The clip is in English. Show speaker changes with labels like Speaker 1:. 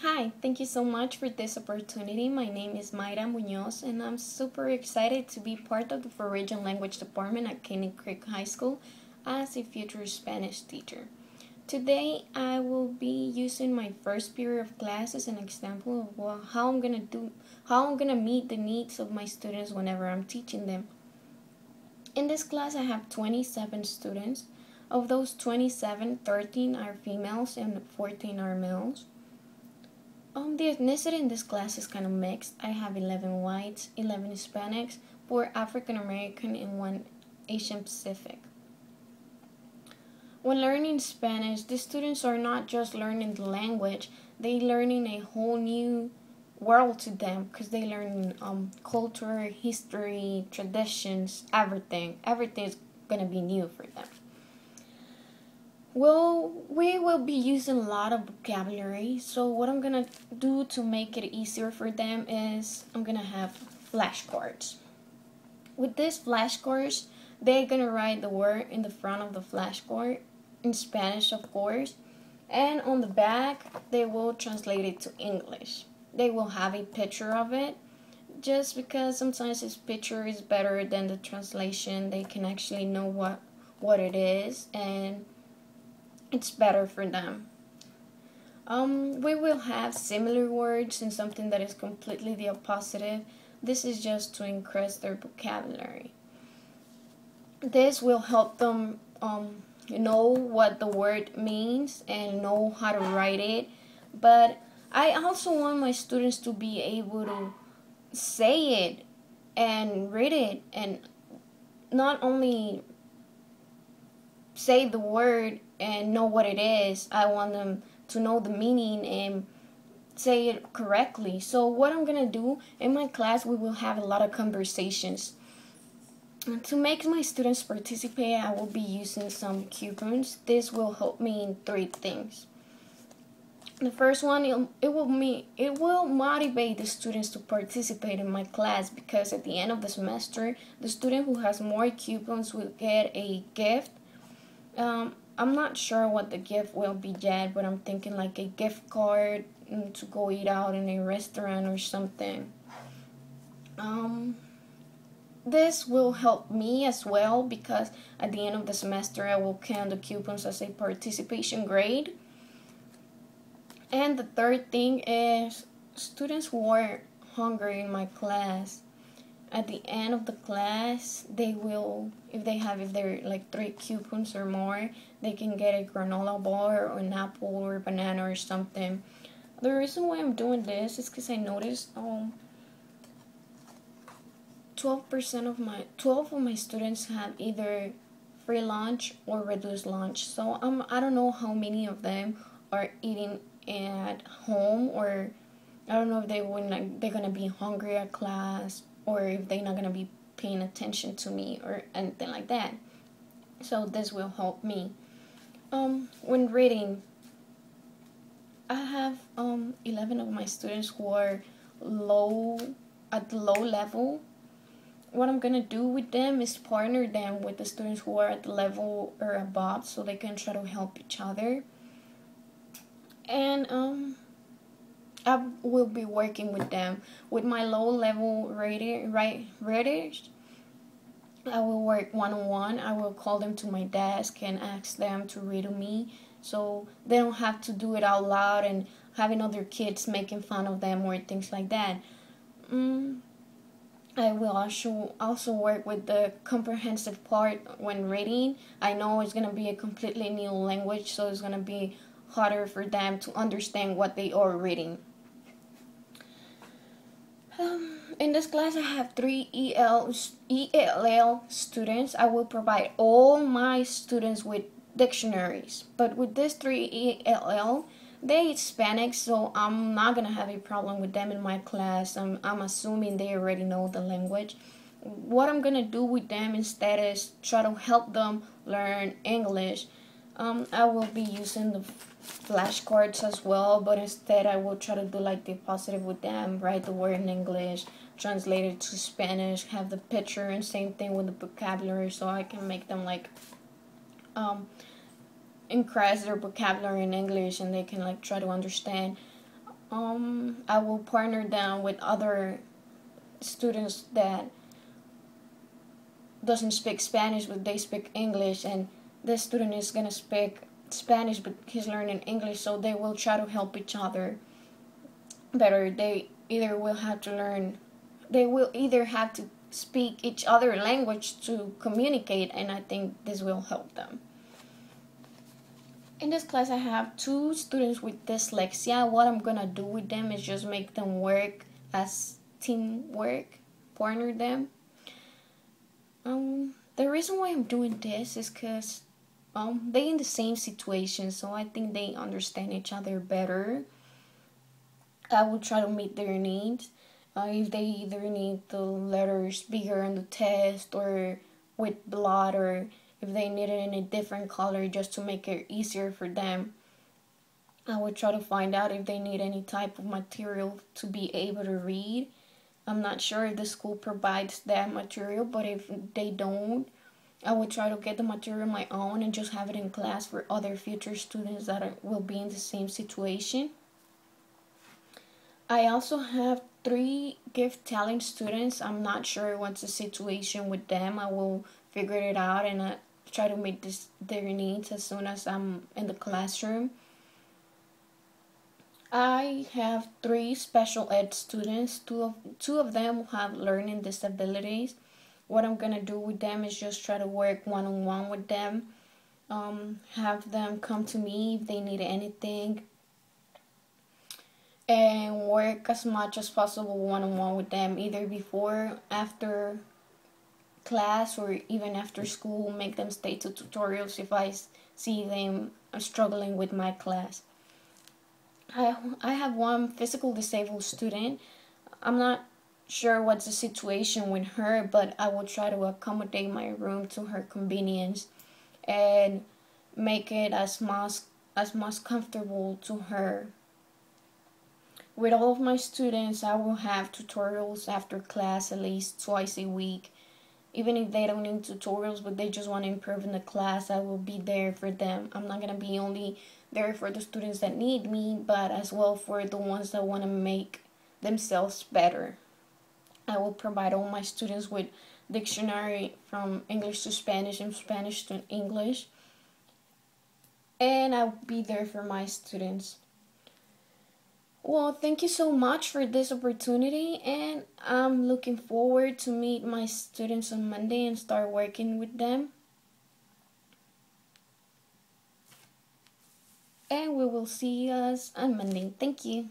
Speaker 1: Hi, thank you so much for this opportunity. My name is Mayra Munoz, and I'm super excited to be part of the Foreign Language Department at Caney Creek High School as a future Spanish teacher. Today, I will be using my first period of class as an example of how I'm gonna meet the needs of my students whenever I'm teaching them. In this class, I have 27 students. Of those 27, 13 are females and 14 are males. The ethnicity in this class is kind of mixed. I have 11 whites, 11 Hispanics, 4 African American, and 1 Asian Pacific. When learning Spanish, the students are not just learning the language, they're learning a whole new world to them because they learn culture, history, traditions, everything. Everything is going to be new for them. Well, we will be using a lot of vocabulary, so what I'm gonna do to make it easier for them is I'm gonna have flashcards. With these flashcards, they're gonna write the word in the front of the flashcard, in Spanish of course, and on the back, they will translate it to English. They will have a picture of it, just because sometimes this picture is better than the translation. They can actually know what it is, and it's better for them. We will have similar words and something that is completely the opposite. This is just to increase their vocabulary. This will help them know what the word means and know how to write it. But I also want my students to be able to say it and read it, and not only say the word and know what it is. I want them to know the meaning and say it correctly. So what I'm gonna do in my class, we will have a lot of conversations. And to make my students participate, I will be using some coupons. This will help me in 3 things. The first one, it will motivate the students to participate in my class, because at the end of the semester, the student who has more coupons will get a gift. I'm not sure what the gift will be yet, but I'm thinking like a gift card to go eat out in a restaurant or something. This will help me as well, because at the end of the semester I will count the coupons as a participation grade. And the third thing is students who are hungry in my class. At the end of the class, they will, if they're like 3 coupons or more, they can get a granola bar or an apple or banana or something. The reason why I'm doing this is because I noticed 12 of my students have either free lunch or reduced lunch. So I don't know how many of them are eating at home, or I don't know if they're gonna be hungry at class, or if they're not going to be paying attention to me or anything like that. So this will help me. When reading, I have 11 of my students who are at the low level. What I'm going to do with them is partner them with the students who are at the level or above, so they can try to help each other. And I will be working with them. With my low-level readers, I will work one-on-one. I will call them to my desk and ask them to read to me, so they don't have to do it out loud and having other kids making fun of them or things like that. I will also work with the comprehensive part when reading. I know it's going to be a completely new language, so it's going to be harder for them to understand what they are reading. In this class, I have 3 ELL students. I will provide all my students with dictionaries. But with these 3 ELL, they're Hispanic, so I'm not going to have a problem with them in my class. I'm assuming they already know the language. What I'm going to do with them instead is try to help them learn English. I will be using the flashcards as well, but instead I will try to do like the positive with them, write the word in English, translate it to Spanish, have the picture, and same thing with the vocabulary, so I can make them like increase their vocabulary in English, and they can like try to understand I will partner them with other students that doesn't speak Spanish but they speak English, and this student is gonna speak Spanish but he's learning English, so they will try to help each other better. They will either have to speak each other language to communicate, and I think this will help them. In this class, I have two students with dyslexia. What I'm gonna do with them is just make them work as teamwork, partner them. The reason why I'm doing this is because they in the same situation, so I think they understand each other better. I will try to meet their needs. If they either need the letters bigger on the test or with blood, or if they need it in a different color just to make it easier for them, I will try to find out if they need any type of material to be able to read. I'm not sure if the school provides that material, but if they don't, I will try to get the material on my own and just have it in class for other future students that will be in the same situation. I also have 3 gift talent students. I'm not sure what's the situation with them. I will figure it out and try to meet their needs as soon as I'm in the classroom. I have 3 special ed students. Two of them have learning disabilities. What I'm gonna do with them is just try to work one-on-one with them. Have them come to me if they need anything, and work as much as possible one-on-one with them, either before, after class, or even after school. Make them stay to tutorials if I see them struggling with my class. I have one physical disabled student. I'm not sure what's the situation with her, but I will try to accommodate my room to her convenience and make it as much comfortable to her. With all of my students, I will have tutorials after class at least twice a week. Even if they don't need tutorials, but they just want to improve in the class, I will be there for them. I'm not going to be only there for the students that need me, but as well for the ones that want to make themselves better. I will provide all my students with dictionary from English to Spanish and Spanish to English. And I'll be there for my students. Well, thank you so much for this opportunity, and I'm looking forward to meet my students on Monday and start working with them. And we will see us on Monday. Thank you.